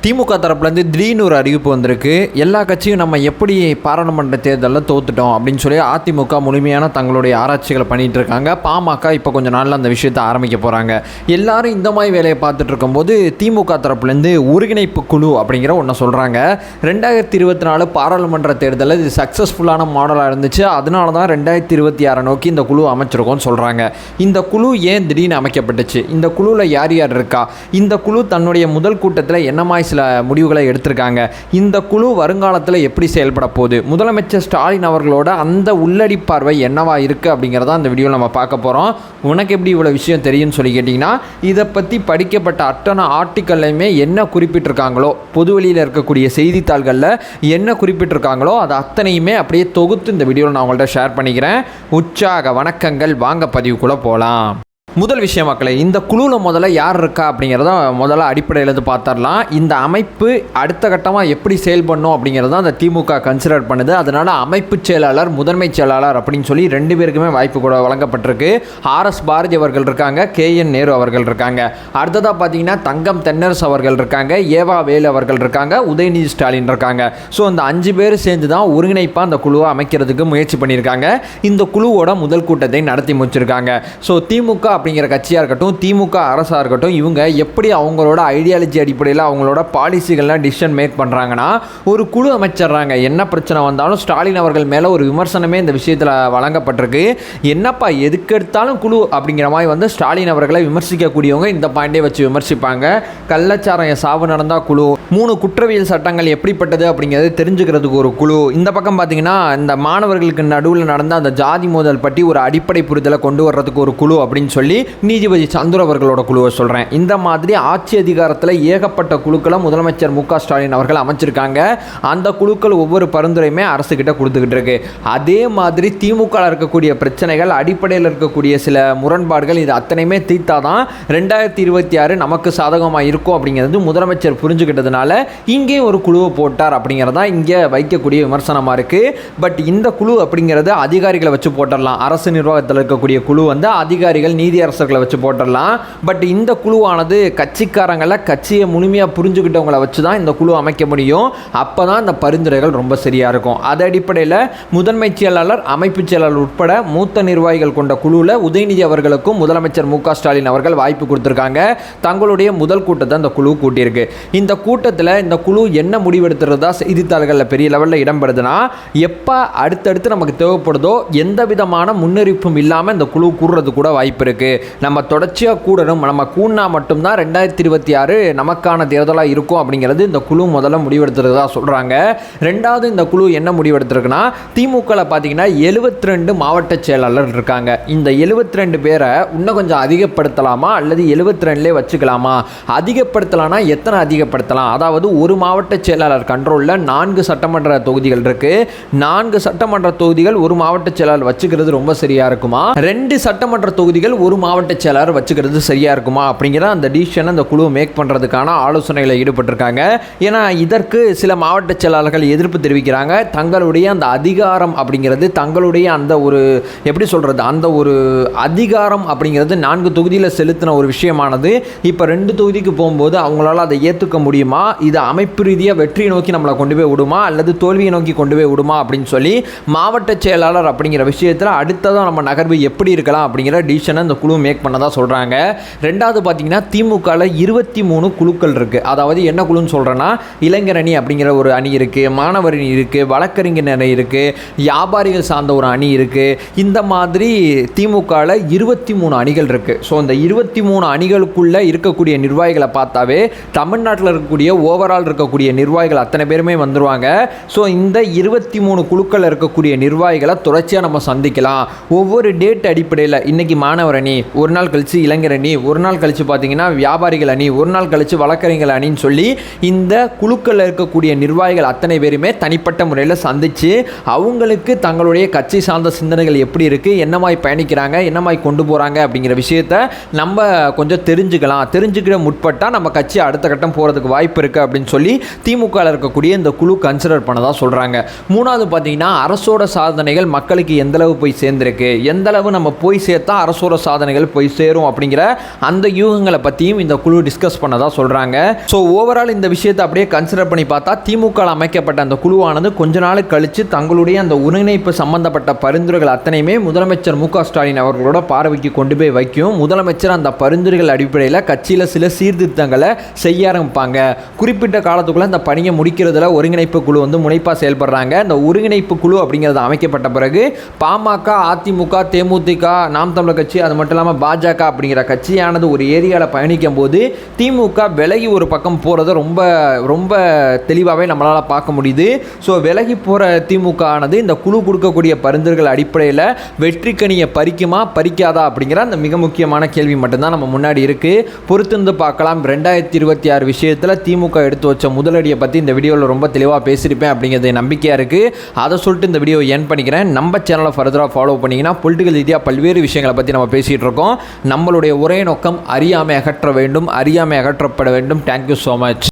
திமுக தரப்புலேருந்து திடீர்னு ஒரு அறிவிப்பு வந்திருக்கு. எல்லா கட்சியும் நம்ம எப்படி பாராளுமன்ற தேர்தலில் தோத்துட்டோம் அப்படின்னு சொல்லி அதிமுக முழுமையான தங்களுடைய ஆராய்ச்சிகளை பண்ணிகிட்டு இருக்காங்க. பாமக இப்போ கொஞ்சம் நாளில் அந்த விஷயத்தை ஆரம்பிக்க போகிறாங்க. எல்லாரும் இந்த மாதிரி வேலையை பார்த்துட்டு இருக்கும்போது திமுக தரப்புலேருந்து ஒருங்கிணைப்பு குழு அப்படிங்கிற ஒன்று சொல்கிறாங்க. 2024 பாராளுமன்ற தேர்தலில் இது சக்ஸஸ்ஃபுல்லான மாடலாக இருந்துச்சு. அதனால தான் 2026 நோக்கி இந்த குழு அமைச்சிருக்கோன்னு சொல்கிறாங்க. இந்த குழு ஏன் திடீர்னு அமைக்கப்பட்டுச்சு? இந்த குழுவில் யார் யார் இருக்கா? இந்த குழு தன்னுடைய முதல் கூட்டத்தில் என்ன மாதிரி சில முடிவுகளை எடுத்திருக்காங்க? இந்த குழு வருங்காலத்தில் எப்படி செயல்பட போகுது? முதலமைச்சர் ஸ்டாலின் அவர்களோட அந்த உள்ளடி பார்வை என்னவா இருக்குது அப்படிங்கிறத அந்த வீடியோவில் நம்ம பார்க்க போகிறோம். உனக்கு எப்படி இவ்வளோ விஷயம் தெரியும்னு சொல்லி கேட்டிங்கன்னா, இதை பற்றி படிக்கப்பட்ட அத்தனை ஆர்டிக்கல்லையுமே என்ன குறிப்பிட்டிருக்காங்களோ, பொதுவெளியில் இருக்கக்கூடிய செய்தித்தாள்களில் என்ன குறிப்பிட்டிருக்காங்களோ அது அத்தனையுமே அப்படியே தொகுத்து இந்த வீடியோவில் நான் உங்கள்கிட்ட ஷேர் பண்ணிக்கிறேன். உற்சாக வணக்கங்கள். வாங்க பதிவுக்குள்ளே போகலாம். முதல் விஷயம் மக்களே, இந்த குழுவில் முதல்ல யார் இருக்கா அப்படிங்கிறத முதல்ல அடிப்படையில் பார்த்துடலாம். இந்த அமைப்பு அடுத்த கட்டமாக எப்படி செயல்படணும் அப்படிங்கிறத அந்த திமுக கன்சிடர் பண்ணுது. அதனால் அமைப்பு செயலாளர், முதன்மை செயலாளர் அப்படின்னு சொல்லி 2 பேருக்குமே வாய்ப்பு கூட வழங்கப்பட்டிருக்கு. RS பாரதி அவர்கள் இருக்காங்க, KN நேரு அவர்கள் இருக்காங்க. அடுத்ததாக பார்த்தீங்கன்னா தங்கம் தென்னரசு அவர்கள் இருக்காங்க, ஏவா வேலு அவர்கள் இருக்காங்க, உதயநிதி ஸ்டாலின் இருக்காங்க. ஸோ இந்த 5 பேர் சேர்ந்து தான் ஒருங்கிணைப்பாக அந்த குழுவை அமைக்கிறதுக்கு முயற்சி பண்ணியிருக்காங்க. இந்த குழுவோட முதல் கூட்டத்தை நடத்தி முடிச்சிருக்காங்க. ஸோ திமுக அப்படிங்கிற கட்சியாக இருக்கட்டும், திமுக அரசாக இருக்கட்டும், இவங்க எப்படி அவங்களோட ஐடியாலஜி அடிப்படையில் அவங்களோட பாலிசிகள்லாம் டிசிஷன் மேக் பண்ணுறாங்கன்னா, ஒரு குழு அமைச்சிடுறாங்க. என்ன பிரச்சனை வந்தாலும் ஸ்டாலின் அவர்கள் மேலே ஒரு விமர்சனமே இந்த விஷயத்தில் வழங்கப்பட்டிருக்கு. என்னப்பா எதுக்கு எடுத்தாலும் குழு அப்படிங்கிற மாதிரி ஸ்டாலின் அவர்களை விமர்சிக்கக்கூடியவங்க இந்த பாயிண்டே வச்சு விமர்சிப்பாங்க. கள்ளச்சாராய சாவு நடந்தால் குழு, 3 குற்றவியல் சட்டங்கள் எப்படிப்பட்டது அப்படிங்கிறது தெரிஞ்சுக்கிறதுக்கு ஒரு குழு. இந்த பக்கம் பார்த்தீங்கன்னா இந்த மாணவர்களுக்கு நடுவில் நடந்த அந்த ஜாதி மோதல் பற்றி ஒரு அடிப்படை புரிதலை கொண்டு வர்றதுக்கு ஒரு குழு அப்படின்னு சொல்லி நீதிபதி சந்துரு அவர்களோட குழுவை சொல்கிறேன். இந்த மாதிரி ஆட்சி அதிகாரத்தில் ஏகப்பட்ட குழுக்களை முதலமைச்சர் MK ஸ்டாலின் அவர்கள் அமைச்சிருக்காங்க. அந்த குழுக்கள் ஒவ்வொரு பரிந்துரையுமே அரசுக்கிட்ட கொடுத்துக்கிட்டு இருக்கு. அதே மாதிரி திமுக இருக்கக்கூடிய பிரச்சனைகள், அடிப்படையில் இருக்கக்கூடிய சில முரண்பாடுகள், இது அத்தனையுமே தீர்த்தாதான் 2026 நமக்கு சாதகமாக இருக்கும் அப்படிங்கிறது முதலமைச்சர் புரிஞ்சுக்கிட்டதுனால இங்கே ஒரு குழுவை போட்டார் அப்படிங்கிறதான் இங்கே வைக்கக்கூடிய விமர்சனமாக இருக்குது. பட் இந்த குழு அப்படிங்கிறது அதிகாரிகளை வச்சு போட்டுடலாம். அரசு நிர்வாகத்தில் இருக்கக்கூடிய குழு அதிகாரிகள், நீதி அரசர்களை வச்சு போட்டுடலாம். பட் இந்த குழுவானது கட்சிக்காரங்களை, கட்சியை முழுமையாக புரிஞ்சுக்கிட்டவங்களை வச்சு தான் இந்த குழு அமைக்க முடியும். அப்போ தான் இந்த பரிந்துரைகள் ரொம்ப சரியாக இருக்கும். அது அடிப்படையில் முதன்மை செயலாளர், அமைப்பு செயலாளர் உட்பட மூத்த நிர்வாகிகள் கொண்ட குழுவில் உதயநிதி அவர்களுக்கும் முதலமைச்சர் MK ஸ்டாலின் அவர்கள் வாய்ப்பு கொடுத்துருக்காங்க. தங்களுடைய முதல் கூட்டத்தை அந்த குழு கூட்டியிருக்கு. இந்த கூட்டத்தில் இந்த குழு என்ன முடிவெடுத்துறதா செய்தித்தாள்களில் பெரிய லெவலில் இடம்பெறுதுன்னா, எப்போ அடுத்தடுத்து நமக்கு தேவைப்படுதோ எந்த விதமான முன்னறிவிப்பும் இல்லாமல் இந்த குழு கூடுறது கூட வாய்ப்பு இருக்குது. நம்ம தொடர்ச்சியாக கூடணும், நம்ம கூடினா மட்டும்தான் 2026 நமக்கான தேர்தலாக இருக்கும் அப்படிங்கிறது இந்த குழு முதல்ல முடிவெடுத்துறதா சொல்கிறாங்க. ரெண்டாவது, இந்த குழு என்ன முடிவெடுத்துருக்குன்னா, திமுகவில் பார்த்தீங்கன்னா 72 மாவட்ட செயலாளர் இருக்காங்க. இந்த 72 பேரை இன்னும் கொஞ்சம் அதிகப்படுத்தலாமா அல்லது 72லே வச்சுக்கலாமா? அதிகப்படுத்தலாம்னா எத்தனை அதிகப்படுத்தலாம்? அதாவது ஒரு மாவட்ட செயலாளர் கண்ட்ரோலில் 4 சட்டமன்ற தொகுதிகள் இருக்குது. 4 சட்டமன்ற தொகுதிகள் ஒரு மாவட்ட செயலாளர் வச்சுக்கிறது ரொம்ப சரியாக இருக்குமா? 2 சட்டமன்ற தொகுதிகள் ஒரு மாவட்ட செயலாளர் வச்சுக்கிறது சரியா இருக்குமா அப்படிங்கிற அந்த டிசிஷனை அந்த குழு மேக் பண்ணுறதுக்கான ஆலோசனைகளை ஈடுபட்டிருக்காங்க. ஏன்னா இதற்கு சில மாவட்ட செயலாளர்கள் எதிர்ப்பு தெரிவிக்கிறாங்க. தங்களுடைய அந்த அதிகாரம் அப்படிங்கிறது, தங்களுடைய அந்த ஒரு எப்படி சொல்கிறது, அந்த ஒரு அதிகாரம் அப்படிங்கிறது 4 தொகுதியில் செலுத்தின ஒரு விஷயமானது இப்போ 2 தொகுதிக்கு போகும்போது அவங்களால அதை ஏற்றுக்க முடியுமா? இது அமைப்பு ரீதியாக வெற்றியை நோக்கி நம்மளை கொண்டு போய் விடுமா அல்லது தோல்வியை நோக்கி கொண்டு போய் விடுமா அப்படின்னு சொல்லி மாவட்ட செயலாளர் அப்படிங்கிற விஷயத்தில் அடுத்ததான் நம்ம நகர்வு எப்படி இருக்கலாம் அப்படிங்கிற டிசிஷனை இந்த குழு மேக் பண்ணதா சொல்கிறாங்க. ரெண்டாவது பார்த்தீங்கன்னா திமுகவில் 23 குழுக்கள் இருக்குது. அதாவது என்ன குழுன்னு சொல்கிறேன்னா, இளைஞர் அணி அப்படிங்கிற ஒரு அணி இருக்குது, மாணவர் அணி இருக்குது, வழக்கறிஞர் அணி இருக்குது, வியாபாரிகள் சார்ந்த ஒரு அணி இருக்குது. இந்த மாதிரி திமுகவில் 23 அணிகள் இருக்குது. ஸோ இந்த 23 அணிகளுக்குள்ளே இருக்கக்கூடிய நிர்வாகிகளை பார்த்தாவே தமிழ்நாட்டில் இருக்கக்கூடிய ஓவரால் இருக்கக்கூடிய நிர்வாகிகள் அத்தனை பேருமே வந்துடுவாங்க. ஸோ இந்த 23 குழுக்கள் இருக்கக்கூடிய நிர்வாகிகளை தொடர்ச்சியாக நம்ம சந்திக்கலாம். ஒவ்வொரு டேட் அடிப்படையில் இன்னைக்கு மாணவர் அணி, ஒரு நாள் கழிச்சு இளைஞர் அணி, ஒரு நாள் கழிச்சு பார்த்தீங்கன்னா வியாபாரிகள் அணி, ஒரு நாள் கழிச்சு வழக்கறிஞர் அணின்னு சொல்லி இந்த குழுக்களில் இருக்கக்கூடிய நிர்வாகிகள் அத்தனை பேருமே தனிப்பட்ட முறையில் சந்தித்து அவங்களுக்கு தங்களுடைய கட்சி சார்ந்த சிந்தனைகள் எப்படி இருக்குது, என்ன மாதிரி பயணிக்கிறாங்க, என்ன மாதிரி கொண்டு போகிறாங்க அப்படிங்கிற விஷயத்தை நம்ம கொஞ்சம் தெரிஞ்சுக்கலாம். தெரிஞ்சுக்கிற முற்பட்டால் நம்ம கட்சி அடுத்த கட்டம் போகிறதுக்கு வாய்ப்பு இருக்குது அப்படின்னு சொல்லி திமுகவில் இருக்கக்கூடிய இந்த குழு கன்சிடர் பண்ணதாக சொல்கிறாங்க. மூணாவது பார்த்தீங்கன்னா அரசோட சாதனைகள் மக்களுக்கு எந்தளவு போய் சேர்ந்துருக்கு, எந்தளவு நம்ம போய் சேர்த்தா அரசோட சாதனை சாதனைகள் போய் சேரும் அப்படிங்கிற அந்த யூகங்களை பற்றியும் இந்த குழு டிஸ்கஸ் பண்ணதா சொல்கிறாங்க. ஸோ ஓவரால் இந்த விஷயத்தை அப்படியே கன்சிடர் பண்ணி பார்த்தா திமுக அமைக்கப்பட்ட அந்த குழுவானது கொஞ்ச நாள் கழித்து தங்களுடைய அந்த ஒருங்கிணைப்பு சம்பந்தப்பட்ட பரிந்துரைகள் அத்தனையுமே முதலமைச்சர் மு க ஸ்டாலின் அவர்களோட பார்வைக்கு கொண்டு போய் வைக்கும். முதலமைச்சர் அந்த பரிந்துரைகள் அடிப்படையில் கட்சியில் சில சீர்திருத்தங்களை செய்ய ஆரம்பிப்பாங்க. குறிப்பிட்ட காலத்துக்குள்ளே இந்த பணியை முடிக்கிறதுல ஒருங்கிணைப்பு குழு முனைப்பாக செயல்படுறாங்க. இந்த ஒருங்கிணைப்பு குழு அப்படிங்கிறது அமைக்கப்பட்ட பிறகு பாமக, அதிமுக, தேமுதிக, நாம் தமிழர் கட்சி, அது மட்டும் இல்லாமல் பாஜக அப்படிங்கிற கட்சியானது ஒரு ஏரியாவில் பயணிக்கும் போது திமுக விலகி ஒரு பக்கம் போகிறத ரொம்ப ரொம்ப தெளிவாகவே நம்மளால் பார்க்க முடியுது. ஸோ விலகி போகிற திமுக ஆனது இந்த குழு கொடுக்கக்கூடிய பரிந்துரைகள் அடிப்படையில் வெற்றிக்கனியை பறிக்குமா பறிக்காதா அப்படிங்கிற அந்த மிக முக்கியமான கேள்வி மட்டும்தான் நம்ம முன்னாடி இருக்குது. பொறுத்திருந்து பார்க்கலாம். 2026 விஷயத்தில் திமுக எடுத்து வச்ச முதலடியை பற்றி இந்த வீடியோவில் ரொம்ப தெளிவாக பேசியிருப்பேன் அப்படிங்கிறது நம்பிக்கையாக இருக்குது. அதை சொல்லிட்டு இந்த வீடியோ என் பண்ணிக்கிறேன். நம்ம சேனலை ஃபர்தராக ஃபாலோ பண்ணிங்கன்னா பொலிட்டிக்கல் ரீதியாக பல்வேறு விஷயங்களை பற்றி நம்ம பேசிகிட்டு இருக்கோம். நம்மளுடைய ஒரே நோக்கம் அறியாமை அகற்ற வேண்டும், அறியாமை அகற்றப்பட வேண்டும். Thank you so much.